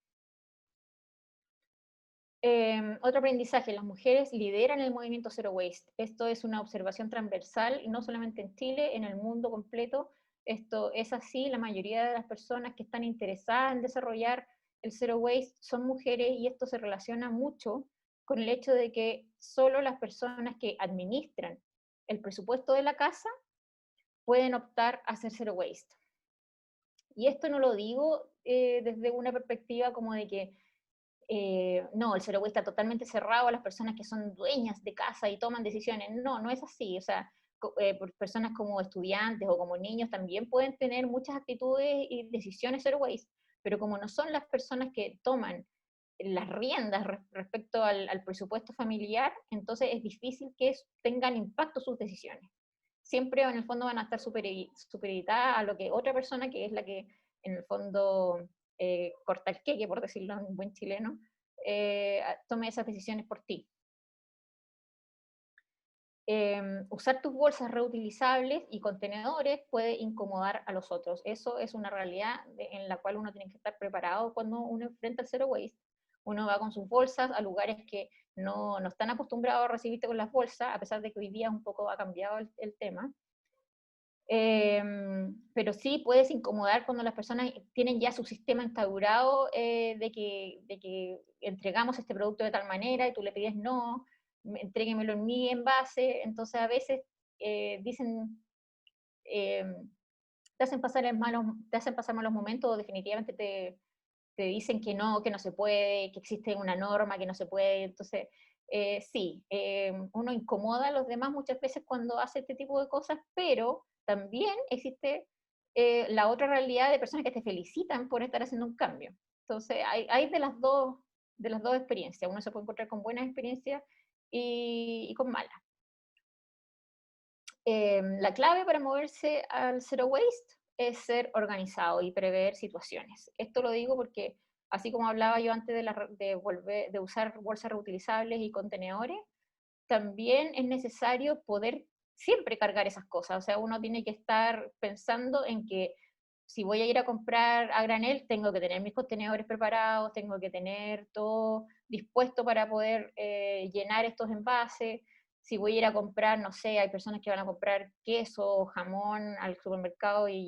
B: Otro aprendizaje, las mujeres lideran el movimiento Zero Waste. Esto es una observación transversal, no solamente en Chile, en el mundo completo. Esto es así, la mayoría de las personas que están interesadas en desarrollar el Zero Waste son mujeres y esto se relaciona mucho con el hecho de que solo las personas que administran el presupuesto de la casa pueden optar a hacer Zero Waste. Y esto no lo digo desde una perspectiva como de que no, el zero waste está totalmente cerrado a las personas que son dueñas de casa y toman decisiones. No, no es así. O sea, personas como estudiantes o como niños también pueden tener muchas actitudes y decisiones zero waste, pero como no son las personas que toman las riendas respecto al presupuesto familiar, entonces es difícil que tengan impacto sus decisiones. Siempre en el fondo van a estar supereditadas a lo que otra persona, que es la que en el fondo corta el queque, por decirlo en buen chileno, tome esas decisiones por ti. Usar tus bolsas reutilizables y contenedores puede incomodar a los otros. Eso es una realidad en la cual uno tiene que estar preparado cuando uno enfrenta el zero waste. Uno va con sus bolsas a lugares que no están acostumbrados a recibirte con las bolsas, a pesar de que hoy día un poco ha cambiado el tema. Pero sí puedes incomodar cuando las personas tienen ya su sistema instaurado de que entregamos este producto de tal manera y tú le pides no, entréguemelo en mi envase. Entonces a veces dicen, eh, te hacen pasar malos momentos o definitivamente te dicen que no se puede, que existe una norma, que no se puede. Entonces, sí, uno incomoda a los demás muchas veces cuando hace este tipo de cosas, pero también existe la otra realidad de personas que te felicitan por estar haciendo un cambio. Entonces, hay de las dos experiencias. Uno se puede encontrar con buenas experiencias y con malas. La clave para moverse al zero waste es ser organizado y prever situaciones. Esto lo digo porque, así como hablaba yo antes de usar bolsas reutilizables y contenedores, también es necesario poder siempre cargar esas cosas. O sea, uno tiene que estar pensando en que si voy a ir a comprar a granel, tengo que tener mis contenedores preparados, tengo que tener todo dispuesto para poder llenar estos envases. Si voy a ir a comprar, no sé, hay personas que van a comprar queso o jamón al supermercado y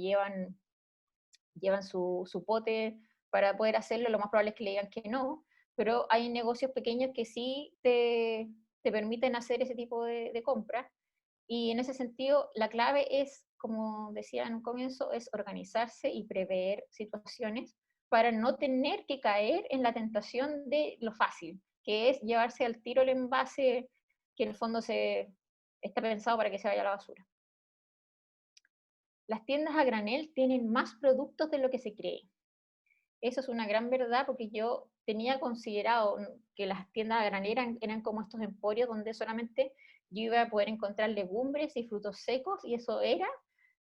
B: llevan su pote para poder hacerlo, lo más probable es que le digan que no, pero hay negocios pequeños que sí te permiten hacer ese tipo de compras. Y en ese sentido, la clave es, como decía en un comienzo, es organizarse y prever situaciones para no tener que caer en la tentación de lo fácil, que es llevarse al tiro el envase que en el fondo está pensado para que se vaya a la basura. Las tiendas a granel tienen más productos de lo que se cree. Eso es una gran verdad porque yo tenía considerado que las tiendas a granel eran como estos emporios donde solamente yo iba a poder encontrar legumbres y frutos secos y eso era,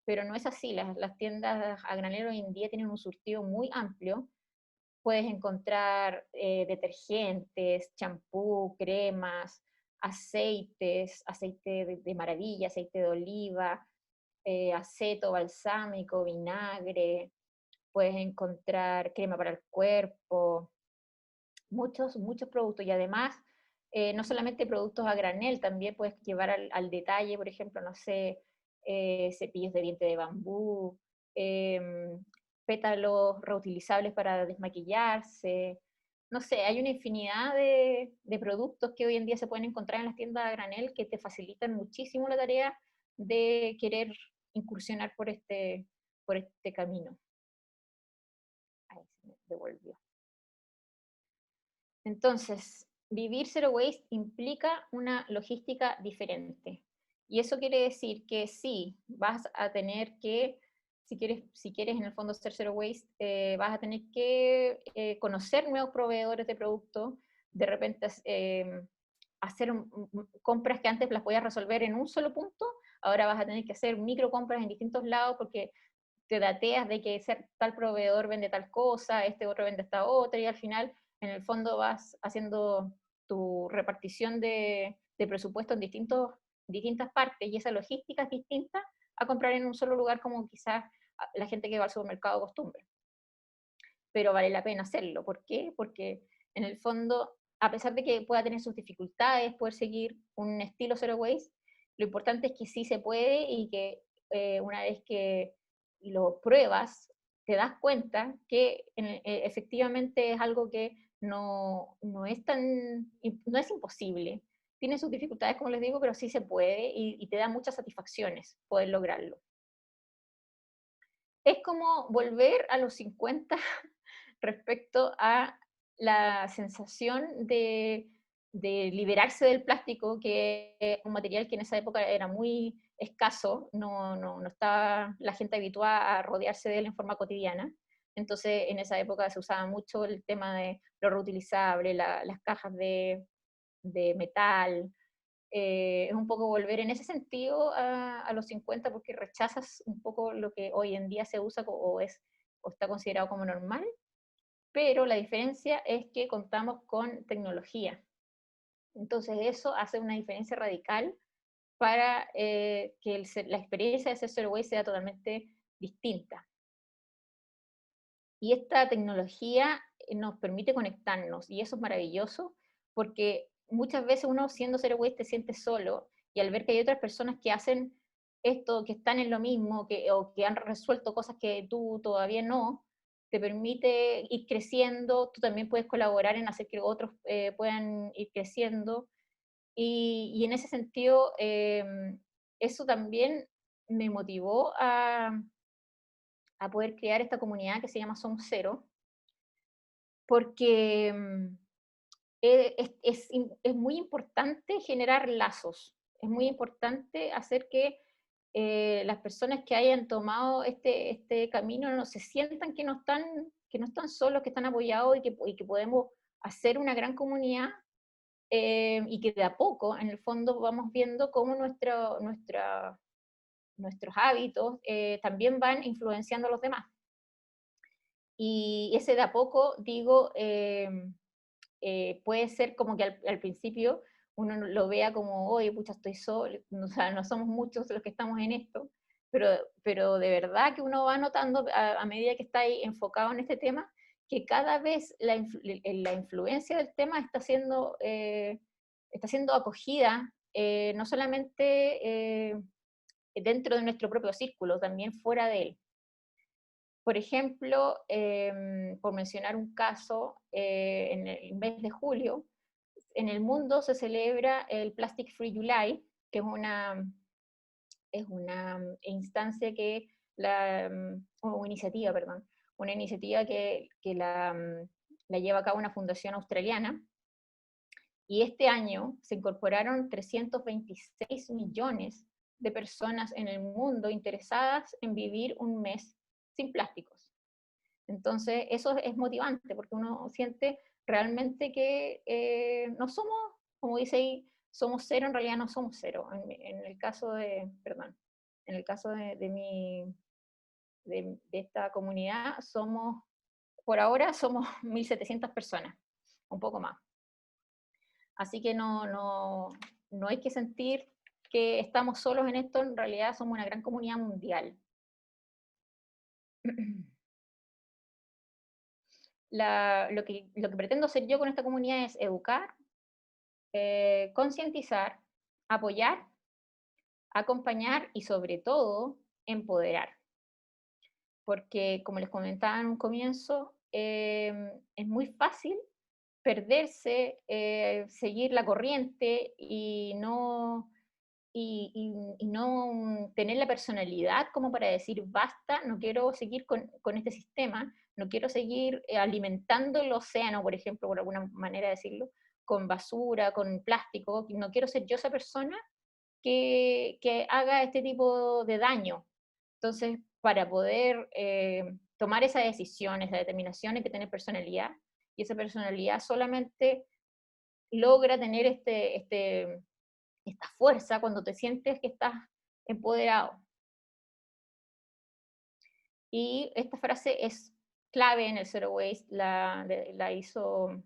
B: pero no es así. Las tiendas a granel hoy en día tienen un surtido muy amplio. Puedes encontrar detergentes, champú, cremas, aceites, aceite de maravilla, aceite de oliva, aceto balsámico, vinagre, puedes encontrar crema para el cuerpo, muchos productos, y además, no solamente productos a granel, también puedes llevar al detalle, por ejemplo, no sé, cepillos de diente de bambú, pétalos reutilizables para desmaquillarse, no sé, hay una infinidad de productos que hoy en día se pueden encontrar en las tiendas a granel que te facilitan muchísimo la tarea de querer incursionar por este camino. Ahí se me devolvió. Entonces, vivir zero waste implica una logística diferente. Y eso quiere decir que sí, vas a tener que, si quieres en el fondo ser zero waste, vas a tener que conocer nuevos proveedores de productos, de repente hacer compras que antes las podías resolver en un solo punto, ahora vas a tener que hacer micro compras en distintos lados porque te dateas de que tal proveedor vende tal cosa, este otro vende esta otra, y al final, en el fondo, vas haciendo tu repartición de presupuesto en distintas partes, y esa logística es distinta a comprar en un solo lugar como quizás la gente que va al supermercado acostumbra. Pero vale la pena hacerlo. ¿Por qué? Porque en el fondo, a pesar de que pueda tener sus dificultades, poder seguir un estilo zero waste, lo importante es que sí se puede y que una vez que lo pruebas, te das cuenta que efectivamente es algo que no es imposible. Tiene sus dificultades, como les digo, pero sí se puede y te da muchas satisfacciones poder lograrlo. Es como volver a los 50 respecto a la sensación de liberarse del plástico, que es un material que en esa época era muy escaso, no estaba la gente habituada a rodearse de él en forma cotidiana. Entonces, en esa época se usaba mucho el tema de lo reutilizable, las cajas de metal. Es un poco volver en ese sentido a los 50 porque rechazas un poco lo que hoy en día se usa o está considerado como normal, pero la diferencia es que contamos con tecnología. Entonces eso hace una diferencia radical para que la experiencia de ser zero waste sea totalmente distinta. Y esta tecnología nos permite conectarnos, y eso es maravilloso, porque muchas veces uno siendo zero waste te siente solo, y al ver que hay otras personas que hacen esto, que están en lo mismo, o que han resuelto cosas que tú todavía no, te permite ir creciendo, tú también puedes colaborar en hacer que otros puedan ir creciendo, y en ese sentido, eso también me motivó a poder crear esta comunidad que se llama Somos Cero, porque es muy importante generar lazos, es muy importante hacer que las personas que hayan tomado este camino no se sientan que no están solos, que están apoyados y que podemos hacer una gran comunidad, y que de a poco, en el fondo, vamos viendo cómo nuestros hábitos también van influenciando a los demás. Y ese de a poco, digo, puede ser como que al principio uno lo vea como, oye, pucha, estoy solo, o sea, no somos muchos los que estamos en esto, pero de verdad que uno va notando a medida que está ahí enfocado en este tema, que cada vez la influencia del tema está siendo acogida, no solamente dentro de nuestro propio círculo, también fuera de él. Por ejemplo, por mencionar un caso, en el mes de julio, en el mundo se celebra el Plastic Free July, que es una instancia o iniciativa, perdón, una iniciativa que la lleva a cabo una fundación australiana, y este año se incorporaron 326 millones de personas en el mundo interesadas en vivir un mes sin plásticos. Entonces, eso es motivante porque uno siente realmente que no somos, como dice ahí, somos cero, en realidad no somos cero. En el caso de esta comunidad, por ahora somos 1.700 personas, un poco más. Así que no hay que sentir que estamos solos en esto, en realidad somos una gran comunidad mundial. lo que pretendo hacer yo con esta comunidad es educar, concientizar, apoyar, acompañar y sobre todo empoderar. Porque como les comentaba en un comienzo, es muy fácil perderse, seguir la corriente y no tener la personalidad como para decir, basta, no quiero seguir con este sistema, no quiero seguir alimentando el océano, por ejemplo, por alguna manera de decirlo, con basura, con plástico, no quiero ser yo esa persona que haga este tipo de daño. Entonces, para poder tomar esa decisión, esa determinación, hay que tener personalidad, y esa personalidad solamente logra tener esta fuerza cuando te sientes que estás empoderado. Y esta frase es clave en el Zero Waste, la hizo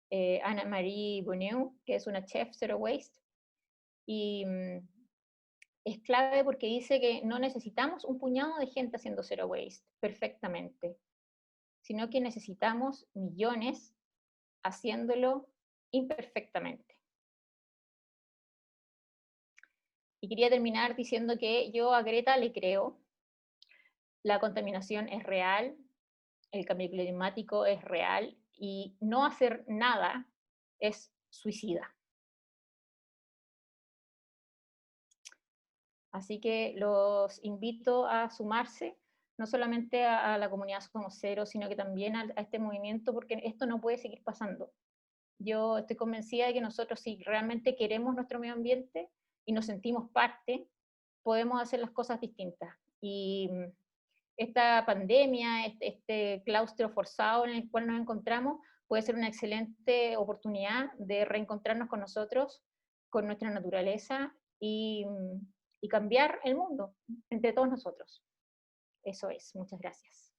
B: Anne-Marie Bonneau, que es una chef Zero Waste, y es clave porque dice que no necesitamos un puñado de gente haciendo Zero Waste perfectamente, sino que necesitamos millones haciéndolo imperfectamente. Y quería terminar diciendo que yo a Greta le creo, la contaminación es real, el cambio climático es real y no hacer nada es suicida. Así que los invito a sumarse, no solamente a la comunidad Somos Cero, sino que también a este movimiento, porque esto no puede seguir pasando. Yo estoy convencida de que nosotros, si realmente queremos nuestro medio ambiente y nos sentimos parte, podemos hacer las cosas distintas. Y esta pandemia, este claustro forzado en el cual nos encontramos, puede ser una excelente oportunidad de reencontrarnos con nosotros, con nuestra naturaleza y cambiar el mundo entre todos nosotros. Eso es. Muchas gracias.